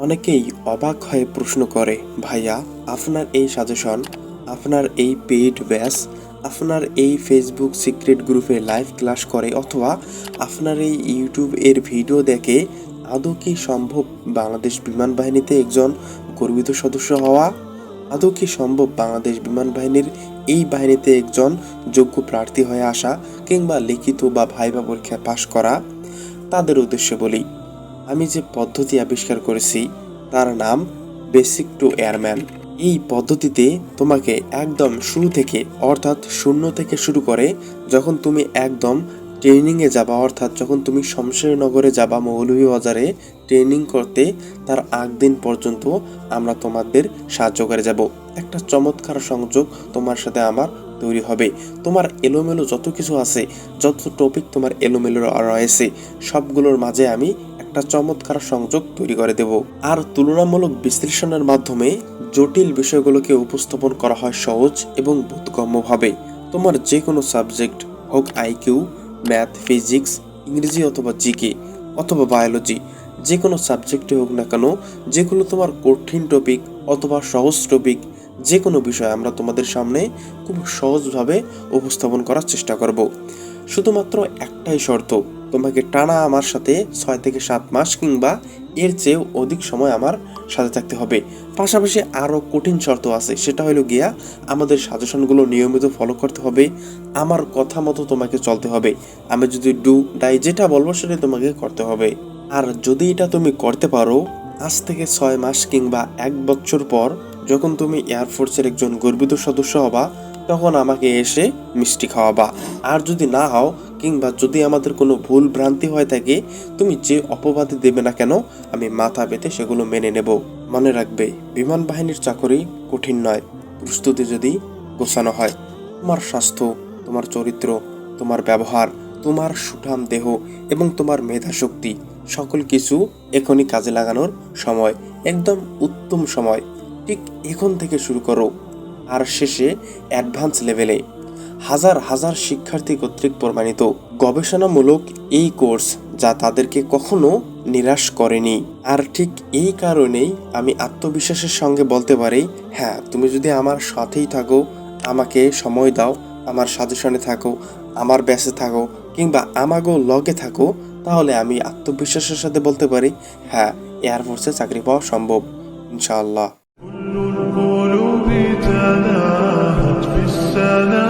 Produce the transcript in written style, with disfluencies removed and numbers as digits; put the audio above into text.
অনেকেই অবাক হয়ে প্রশ্ন করে, ভাইয়া আপনার এই সাজেশন, আপনার এই পেইড ব্যাচ, আপনার এই ফেসবুক সিক্রেট গ্রুপে লাইভ ক্লাস করে অথবা আপনার এই ইউটিউব এর ভিডিও দেখে আদৌ কি সম্ভব বাংলাদেশ বিমান বাহিনীতে একজন গর্বিত সদস্য হওয়া? আদৌ কি সম্ভব বাংলাদেশ বিমান বাহিনীর এই বাহিনীতে একজন যোগ্য প্রার্থী হয়ে আসা কিংবা লিখিত বা ভাইবা পরীক্ষায় পাশ করা? তাদের উদ্দেশ্যে বলি, আমি যে পদ্ধতি আবিষ্কার করেছি তার নাম বেসিক টু এয়ারম্যান। এই পদ্ধতিতে তোমাকে একদম শুরু থেকে অর্থাৎ শূন্য থেকে শুরু করে যখন তুমি একদম ট্রেনিংয়ে যাবা, অর্থাৎ যখন তুমি শমশেরনগরে যাবা মৌলভীবাজারে ট্রেনিং করতে, তার আগ দিন পর্যন্ত আমরা তোমাদের সাহায্য করে যাব। একটা চমৎকার সংযোগ তোমার সাথে আমার তৈরি হবে। তোমার এলোমেলো যত কিছু আছে, যত টপিক তোমার এলোমেলো রয়েছে, সবগুলোর মাঝে আমি একটা চমৎকার সংযোগ তৈরি করে দেব। আর তুলনামূলক বিশ্লেষণের মাধ্যমে জটিল বিষয়গুলোকে উপস্থাপন করা হয় সহজ এবং বোধগম্যভাবে। তোমার যে কোনো সাবজেক্ট হোক, আইকিউ, ম্যাথ, ফিজিক্স, ইংরেজি অথবা জিকে অথবা বায়োলজি, যে কোনো সাবজেক্টে হোক না কেন, যেগুলো তোমার কঠিন টপিক অথবা সহজ টপিক, যে কোনো বিষয় আমরা তোমাদের সামনে খুব সহজভাবে উপস্থাপন করার চেষ্টা করব। শুধুমাত্র একটাই শর্ত, তোমাকে টানা আমার সাথে 6 থেকে 7 মাস কিংবা এর চেয়েও অধিক সময় আমার সাথে থাকতে হবে। পাশাপাশি আরও কঠিন শর্ত আছে, সেটা হলো গিয়া আমাদের সাজেশনগুলো নিয়মিত ফলো করতে হবে, আমার কথা মতো তোমাকে চলতে হবে। আমি যদি ডু ডাই যেটা বলবো সেটাই তোমাকে করতে হবে। আর যদি এটা তুমি করতে পারো, আজ থেকে 6 মাস কিংবা 1 বছর পর যখন তুমি এয়ারফোর্সের একজন গর্বিত সদস্য হবা, তখন আমাকে এসে মিষ্টি খাওয়াবা। আর যদি না হও কিংবা যদি আমাদের কোনো ভুল ভ্রান্তি হয়ে থাকে, তুমি যে অপবাদে দেবে না কেন, আমি মাথা পেতে সেগুলো মেনে নেব। মনে রাখবে, বিমান বাহিনীর চাকরি কঠিন নয়, প্রস্তুতি যদি গোছানো হয়। তোমার স্বাস্থ্য, তোমার চরিত্র, তোমার ব্যবহার, তোমার সুঠাম দেহ এবং তোমার মেধাশক্তি, সকল কিছু এখনই কাজে লাগানোর সময়, একদম উত্তম সময়। ঠিক এখন থেকে শুরু করো। আর শেষে অ্যাডভান্স লেভেলে হাজার হাজার শিক্ষার্থী কর্তৃক প্রমাণিত গবেষণামূলক এই কোর্স, যা তাদেরকে কখনো নিরাশ করেনি। আর ঠিক এই কারণেই আমি আত্মবিশ্বাসের সঙ্গে বলতে পারি, হ্যাঁ, তুমি যদি আমার সাথেই থাকো, আমাকে সময় দাও, আমার সাজেশনে থাকো, আমার ব্যাচে থাকো কিংবা আমাগো লগে থাকো, তাহলে আমি আত্মবিশ্বাসের সাথে বলতে পারি, হ্যাঁ, এয়ারফোর্সে চাকরি পাওয়া সম্ভব, ইনশাআল্লাহ। كل القلوب تلاهت بالسنة